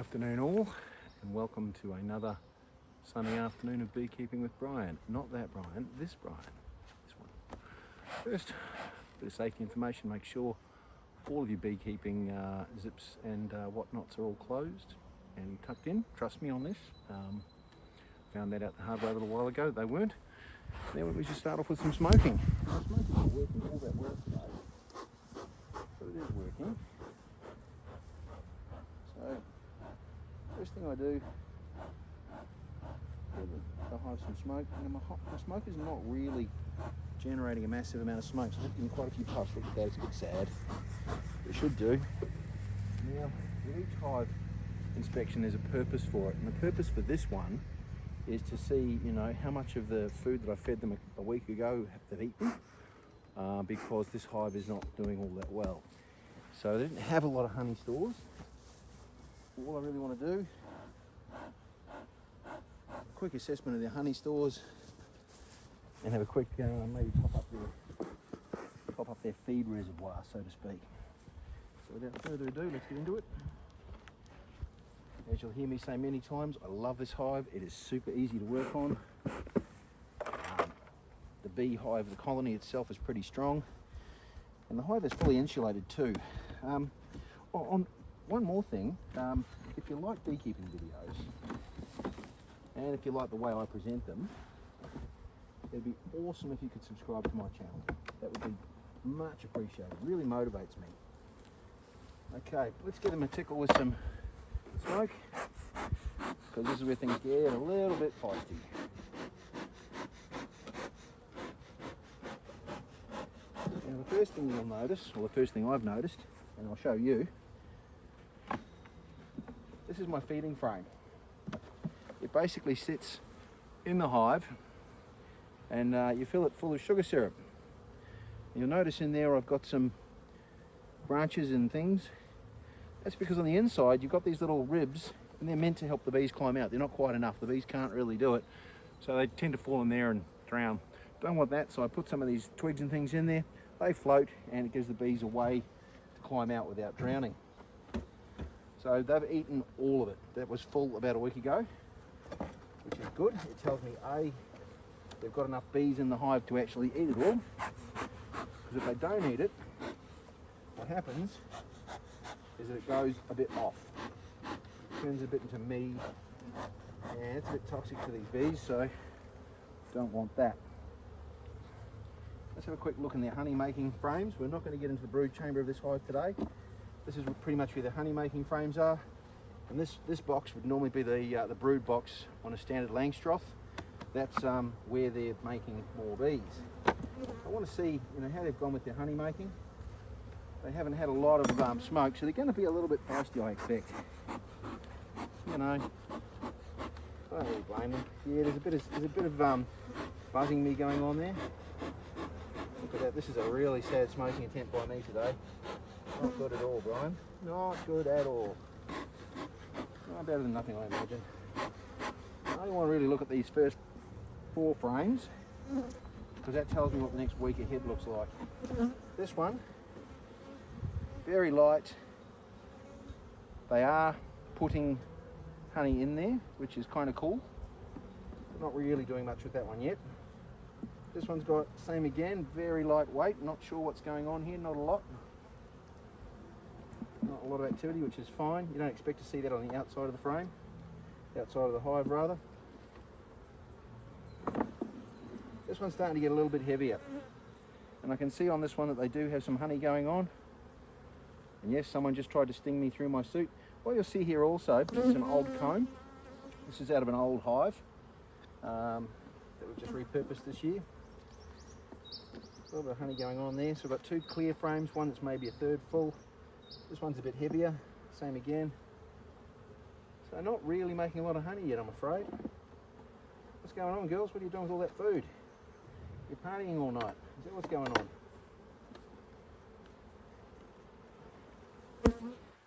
afternoon all, and welcome to another sunny afternoon of beekeeping with Brian. Not that Brian, this Brian. This one. First, a bit of safety information. Make sure all of your beekeeping zips and whatnots are all closed and tucked in. Trust me on this. Found that out the hard way a little while ago. They weren't. Then we should start off with some smoking. Smoking is working all that well today. But it is working. So, first thing I do, give the hive some smoke. And my smoke is not really generating a massive amount of smoke, so I'm getting quite a few puffs. Look at that, it's a bit sad. It should do. Now, with each hive inspection, there's a purpose for it, and the purpose for this one is to see, how much of the food that I fed them a week ago they've eaten, because this hive is not doing all that well. So they didn't have a lot of honey stores. All I really want to do, a quick assessment of their honey stores, and have a quick maybe top up their feed reservoir, so to speak. So without further ado, let's get into it. As you'll hear me say many times, I love this hive. It is super easy to work on. The beehive, the colony itself is pretty strong, and the hive is fully insulated too. On one more thing, if you like beekeeping videos, and if you like the way I present them, it'd be awesome if you could subscribe to my channel. That would be much appreciated. It really motivates me. Okay, let's give them a tickle with some smoke, because this is where things get a little bit feisty. Now the first thing you'll notice, or the first thing I've noticed, and I'll show you, this is my feeding frame. It basically sits in the hive, and you fill it full of sugar syrup. You'll notice in there I've got some branches and things. That's because on the inside you've got these little ribs, and they're meant to help the bees climb out. They're not quite enough. The bees can't really do it, so they tend to fall in there and drown. Don't want that, so I put some of these twigs and things in there. They float, and it gives the bees a way to climb out without drowning. So they've eaten all of it. That was full about a week ago, which is good. It tells me A, they've got enough bees in the hive to actually eat it all, because if they don't eat it, what happens is that it goes a bit off. It turns a bit into mead, and it's a bit toxic to these bees, so don't want that. Let's have a quick look in their honey making frames. We're not going to get into the brood chamber of this hive today. This is pretty much where the honey making frames are, and this box would normally be the brood box on a standard Langstroth. That's where they're making more bees. I want to see how they've gone with their honey making. They haven't had a lot of smoke, so they're going to be a little bit feisty, I expect. I don't really blame them. Yeah, there's a bit of buzzing me going on there. Look at that. This is a really sad smoking attempt by me today. Not good at all, Brian. Not good at all. No, better than nothing, I imagine. I only want to really look at these first 4 frames, because that tells me what the next week ahead looks like. This one, very light. They are putting honey in there, which is kind of cool. Not really doing much with that one yet. This one's got same again, very lightweight. Not sure what's going on here. Not a lot. Not a lot of activity, which is fine. You don't expect to see that on the outside of the frame, outside of the hive rather. This one's starting to get a little bit heavier, and I can see on this one that they do have some honey going on. And yes, someone just tried to sting me through my suit. What you'll see here also is some old comb. This is out of an old hive that we've just repurposed this year. A little bit of honey going on there. So we've got 2 clear frames, one that's maybe a third full. This one's a bit heavier, same again. So not really making a lot of honey yet, I'm afraid. What's going on, girls? What are you doing with all that food? You're partying all night. Is that what's going on?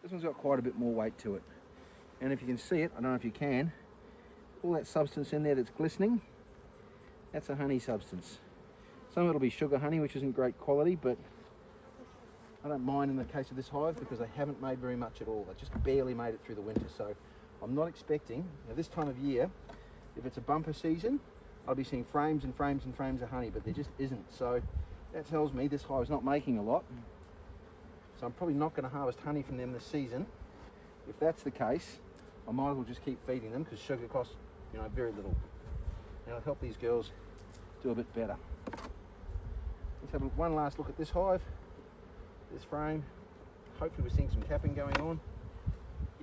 This one's got quite a bit more weight to it. And if you can see it, I don't know if you can, all that substance in there that's glistening, that's a honey substance. Some of it will be sugar honey, which isn't great quality, but I don't mind in the case of this hive because they haven't made very much at all. They just barely made it through the winter, so I'm not expecting, this time of year, if it's a bumper season, I'll be seeing frames and frames and frames of honey, but there just isn't. So that tells me this hive's not making a lot. So I'm probably not going to harvest honey from them this season. If that's the case, I might as well just keep feeding them because sugar costs, very little. And it'll help these girls do a bit better. Let's have one last look at this hive, this frame. Hopefully we're seeing some capping going on.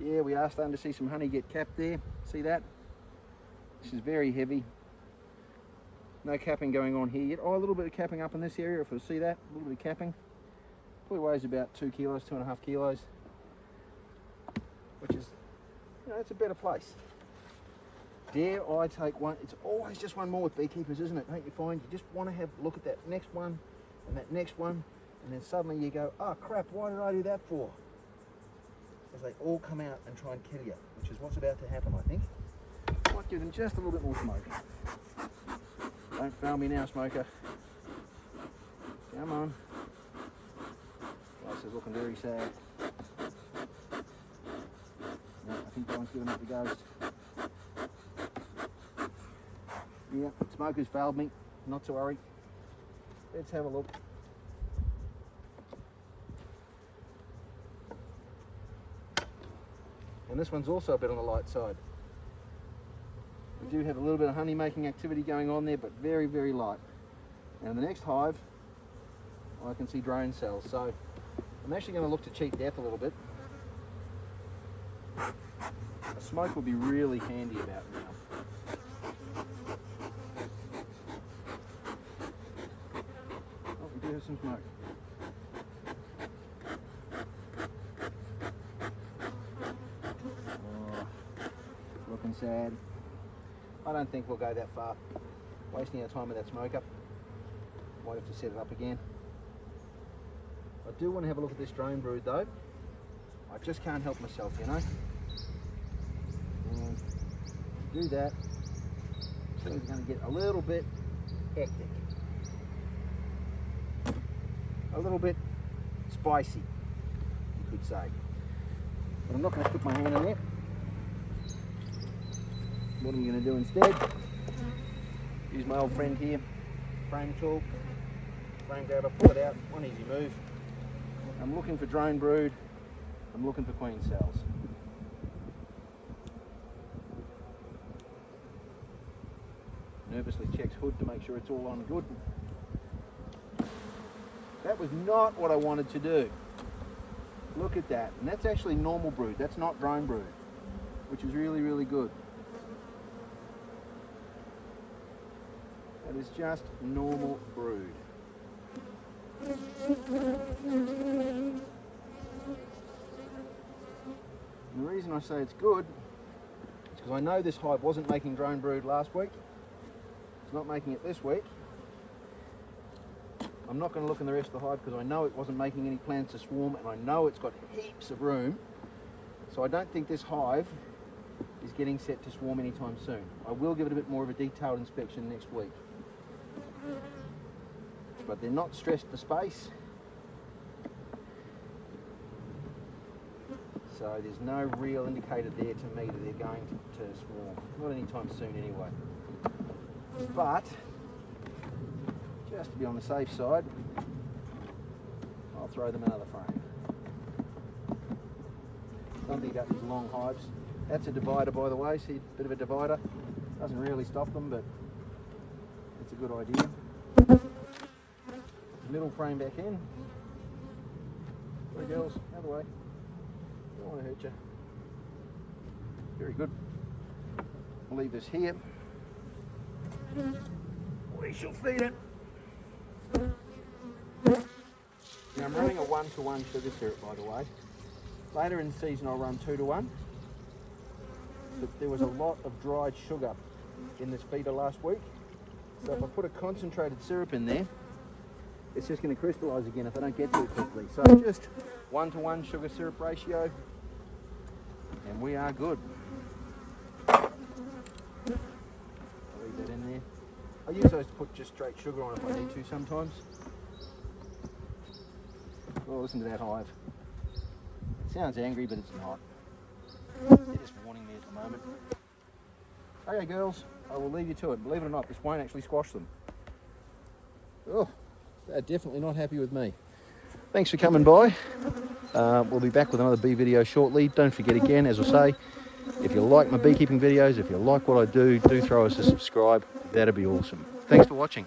Yeah, we are starting to see some honey get capped there. See that? This is very heavy. No capping going on here yet. Oh, a little bit of capping up in this area, if you'll see that. A little bit of capping. Probably weighs about 2 kilos, 2.5 kilos. Which is, it's a better place. Dare I take one? It's always just one more with beekeepers, isn't it? Don't you find? You just want to have a look at that next one and that next one, and then suddenly you go, oh crap, why did I do that for? As they all come out and try and kill you, which is what's about to happen, I think. Might give them just a little bit more smoke. Don't fail me now, smoker. Come on. Place is looking very sad. No, I think that one's giving up the ghost. Yeah, smoker's failed me. Not to worry. Let's have a look. And this one's also a bit on the light side. We do have a little bit of honey making activity going on there, but very, very light. Now in the next hive, I can see drone cells. So I'm actually going to look to cheat death a little bit. A smoke will be really handy about now. Oh, we do have some smoke. Looking sad. I don't think we'll go that far. Wasting our time with that smoker. Might have to set it up again. I do want to have a look at this drone brood though. I just can't help myself, And to do that, things are going to get a little bit hectic. A little bit spicy, you could say. But I'm not going to put my hand in there. What I'm going to do instead, use my old friend here, frame tool, frame grabber, pull it out, one easy move. I'm looking for drone brood, I'm looking for queen cells. Nervously checks hood to make sure it's all on good. That was not what I wanted to do. Look at that, and that's actually normal brood, that's not drone brood, which is really, really good. That is just normal brood. And the reason I say it's good is because I know this hive wasn't making drone brood last week. It's not making it this week. I'm not going to look in the rest of the hive because I know it wasn't making any plans to swarm, and I know it's got heaps of room. So I don't think this hive is getting set to swarm anytime soon. I will give it a bit more of a detailed inspection next week. But they're not stressed for space, so there's no real indicator there to me that they're going to swarm. Not anytime soon anyway. But just to be on the safe side, I'll throw them another frame. Something about these long hives. That's a divider, by the way. See, a bit of a divider. Doesn't really stop them, but it's a good idea. Middle frame back in. Sorry girls, out of the way. Don't want to hurt you. Very good. I'll leave this here. We shall feed it. Now I'm running a 1-to-1 sugar syrup, by the way. Later in the season I'll run 2-to-1. But there was a lot of dried sugar in this feeder last week. So if I put a concentrated syrup in there, it's just going to crystallise again if I don't get to it quickly. So just 1-to-1 sugar syrup ratio, and we are good. I'll leave that in there. I use those to put just straight sugar on if I need to sometimes. Oh, listen to that hive. It sounds angry, but it's not. They're just warning me at the moment. Okay girls, I will leave you to it. Believe it or not, this won't actually squash them. Oh, they're definitely not happy with me. Thanks for coming by. We'll be back with another bee video shortly. Don't forget again, as I say, if you like my beekeeping videos, if you like what I do, do throw us a subscribe. That'd be awesome. Thanks for watching.